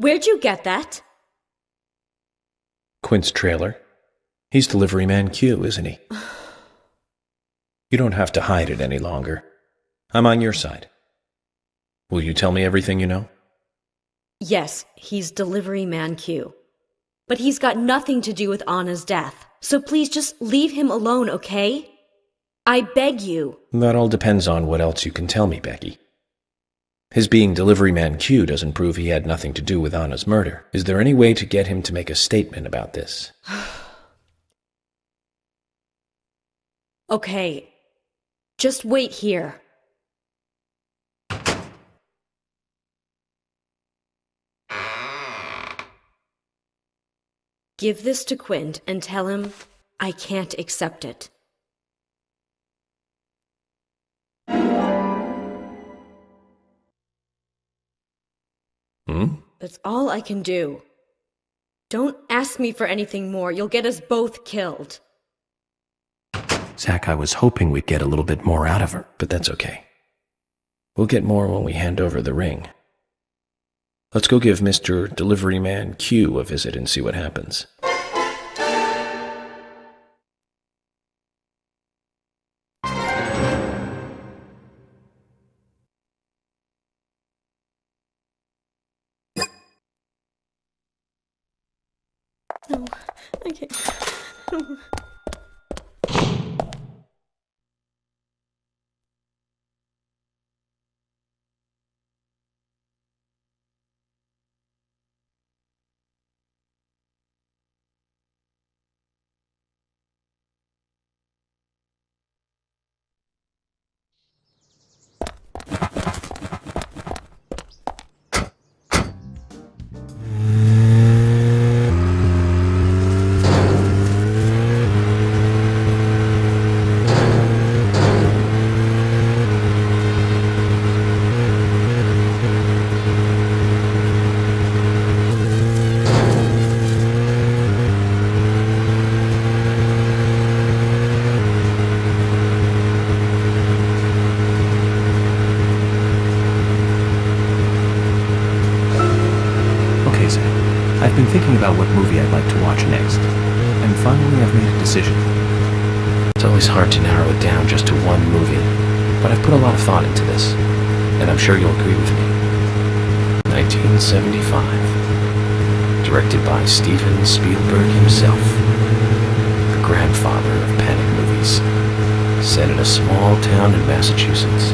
Where'd you get that? Quint's trailer. He's delivery man Q, isn't he? You don't have to hide it any longer. I'm on your side. Will you tell me everything you know? Yes, he's delivery man Q. But he's got nothing to do with Anna's death. So please just leave him alone, okay? I beg you. That all depends on what else you can tell me, Becky. His being delivery man Q doesn't prove he had nothing to do with Anna's murder. Is there any way to get him to make a statement about this? Okay. Just wait here. Give this to Quint and tell him I can't accept it. That's all I can do. Don't ask me for anything more. You'll get us both killed. Zach, I was hoping we'd get a little bit more out of her, but that's okay. We'll get more when we hand over the ring. Let's go give Mr. Delivery Man Q a visit and see what happens. No, I can't. I've been thinking about what movie I'd like to watch next, and finally I've made a decision. It's always hard to narrow it down just to one movie, but I've put a lot of thought into this, and I'm sure you'll agree with me. 1975. Directed by Steven Spielberg himself. The grandfather of panic movies. Set in a small town in Massachusetts.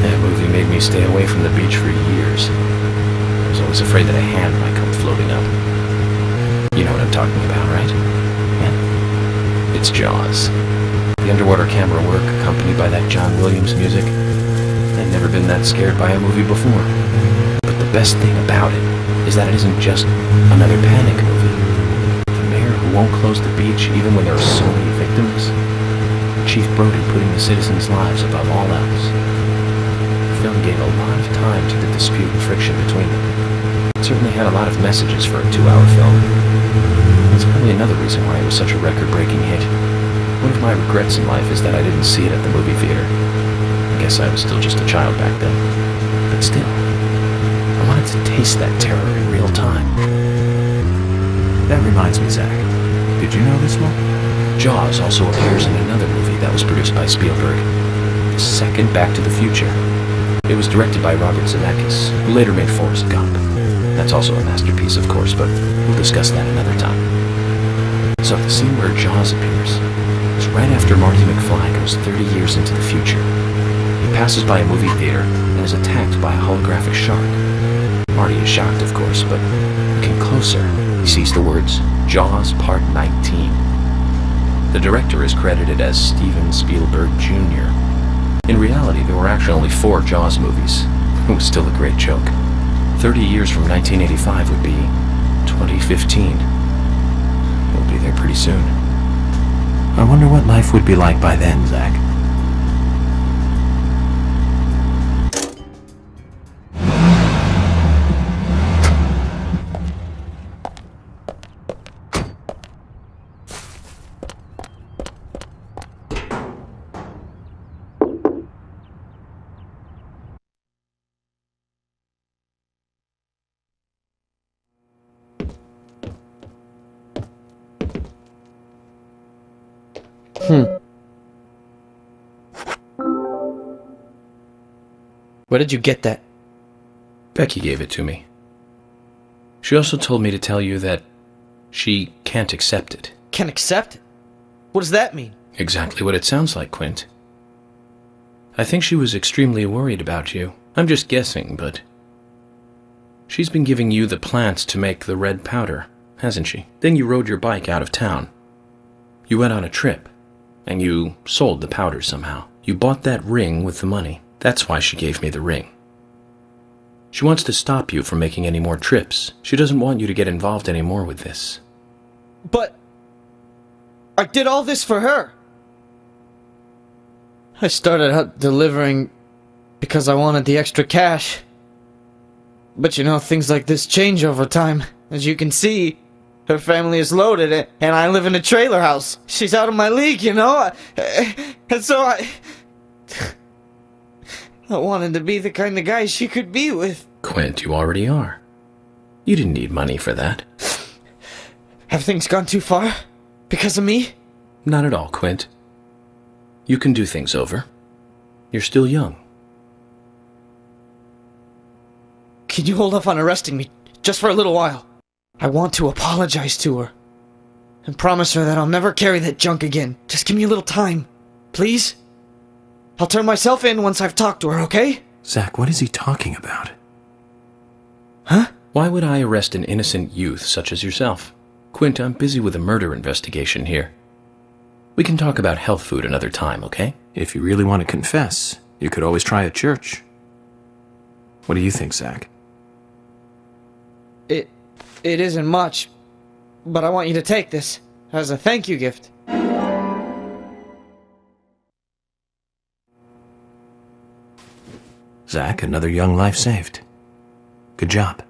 That movie made me stay away from the beach for years. I was always afraid that a hand might come floating up. You know what I'm talking about, right? Yeah. It's Jaws. The underwater camera work accompanied by that John Williams music. I'd never been that scared by a movie before. But the best thing about it is that it isn't just another panic movie. The mayor who won't close the beach even when there are so many victims. Chief Brody putting the citizens' lives above all else. The film gave a lot of time to the dispute and friction between them. It certainly had a lot of messages for a 2-hour film. That's probably another reason why it was such a record-breaking hit. One of my regrets in life is that I didn't see it at the movie theater. I guess I was still just a child back then. But still, I wanted to taste that terror in real time. That reminds me, Zach. Did you know this one? Jaws also appears in another movie that was produced by Spielberg. The second Back to the Future. It was directed by Robert Zemeckis, who later made Forrest Gump. That's also a masterpiece, of course, but we'll discuss that another time. So the scene where Jaws appears is right after Marty McFly goes 30 years into the future. He passes by a movie theater and is attacked by a holographic shark. Marty is shocked, of course, but looking closer, he sees the words, Jaws Part 19. The director is credited as Steven Spielberg Jr. In reality, there were actually only 4 Jaws movies. It was still a great joke. 30 years from 1985 would be 2015. We'll be there pretty soon. I wonder what life would be like by then, Zach. Where did you get that? Becky gave it to me. She also told me to tell you that she can't accept it. Can't accept it? What does that mean? Exactly what it sounds like, Quint. I think she was extremely worried about you. I'm just guessing, but she's been giving you the plants to make the red powder, hasn't she? Then you rode your bike out of town. You went on a trip, and you sold the powder somehow. You bought that ring with the money. That's why she gave me the ring. She wants to stop you from making any more trips. She doesn't want you to get involved anymore with this. But I did all this for her. I started out delivering because I wanted the extra cash. But you know, things like this change over time. As you can see, her family is loaded and I live in a trailer house. She's out of my league, you know? And so I wanted to be the kind of guy she could be with. Quint, you already are. You didn't need money for that. Have things gone too far? Because of me? Not at all, Quint. You can do things over. You're still young. Can you hold off on arresting me, just for a little while? I want to apologize to her. And promise her that I'll never carry that junk again. Just give me a little time. Please? I'll turn myself in once I've talked to her, okay? Zach, what is he talking about? Huh? Why would I arrest an innocent youth such as yourself? Quint, I'm busy with a murder investigation here. We can talk about health food another time, okay? If you really want to confess, you could always try a church. What do you think, Zach? It isn't much, but I want you to take this as a thank you gift. Zach, another young life saved. Good job.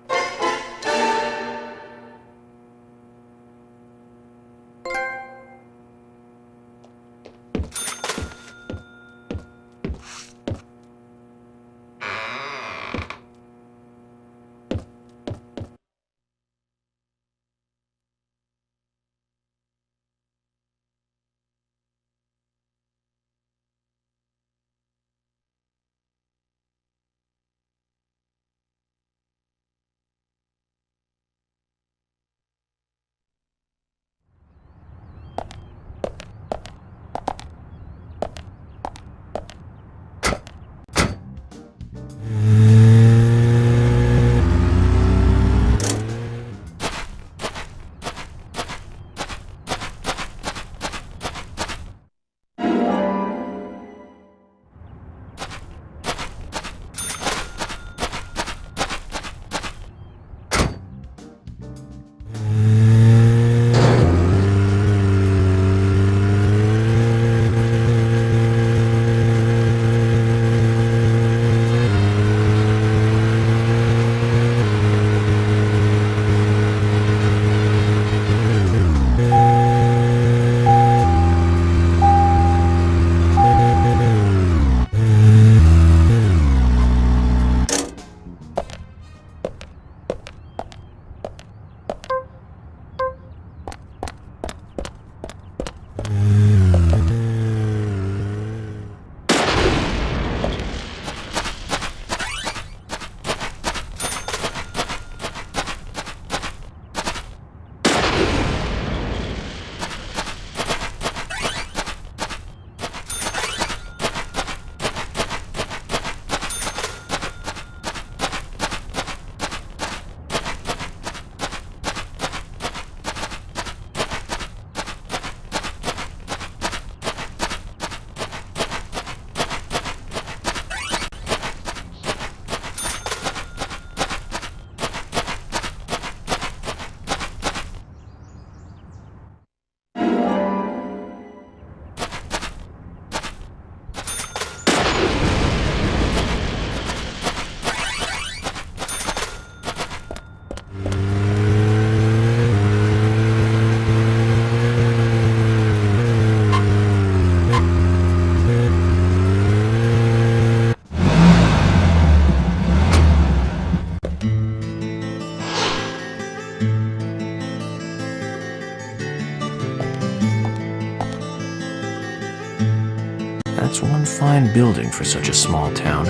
That's one fine building for such a small town.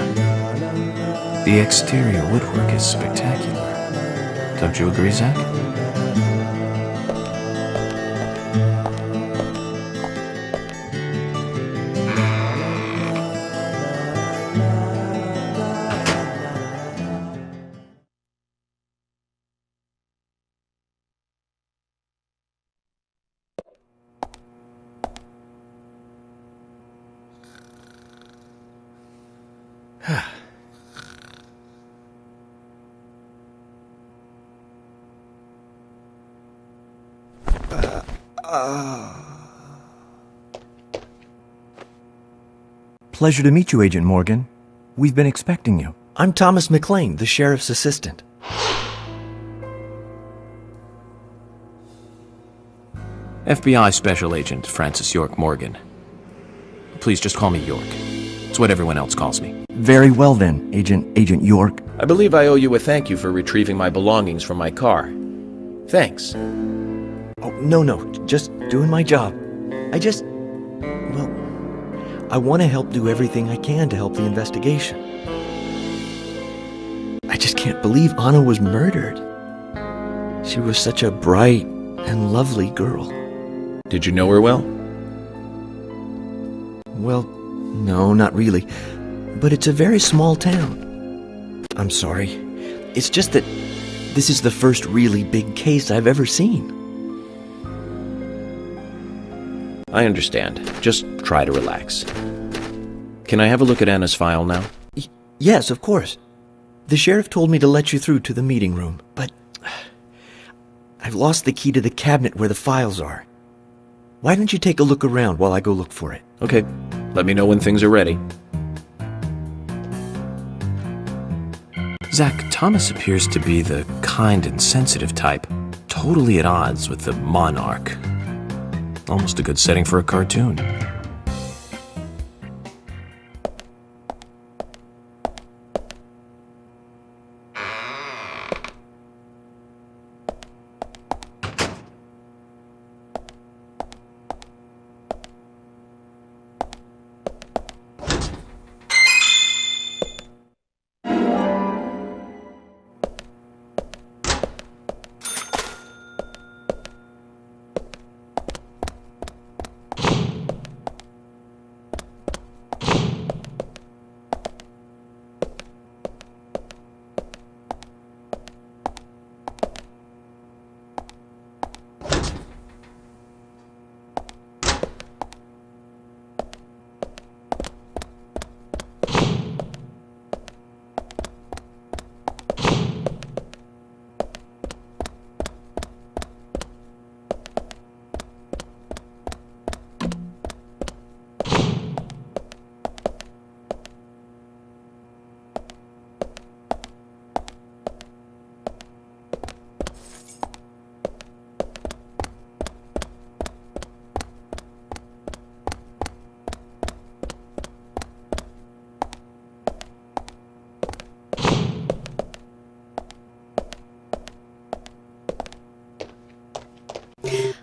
The exterior woodwork is spectacular. Don't you agree, Zach? Pleasure to meet you, Agent Morgan. We've been expecting you. I'm Thomas McLean, the sheriff's assistant. FBI Special Agent Francis York Morgan. Please just call me York. It's what everyone else calls me. Very well then, Agent York. I believe I owe you a thank you for retrieving my belongings from my car. Thanks. Oh, no, just doing my job. I want to help do everything I can to help the investigation. I just can't believe Anna was murdered. She was such a bright and lovely girl. Did you know her well? Well, no, not really. But it's a very small town. I'm sorry. It's just that this is the first really big case I've ever seen. I understand. Just try to relax. Can I have a look at Anna's file now? Yes, of course. The sheriff told me to let you through to the meeting room, but I've lost the key to the cabinet where the files are. Why don't you take a look around while I go look for it? Okay. Let me know when things are ready. Zach, Thomas appears to be the kind and sensitive type, totally at odds with the monarch. Almost a good setting for a cartoon.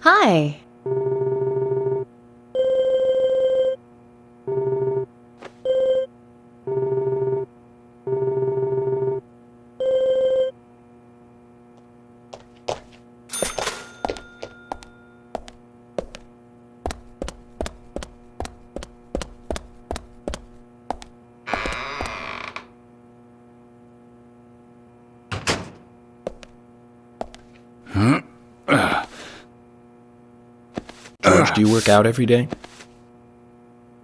Hi. George, do you work out every day?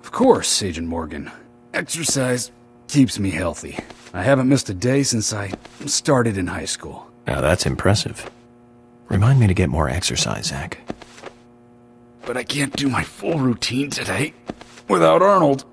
Of course, Agent Morgan. Exercise keeps me healthy. I haven't missed a day since I started in high school. Now that's impressive. Remind me to get more exercise, Zach. But I can't do my full routine today without Arnold.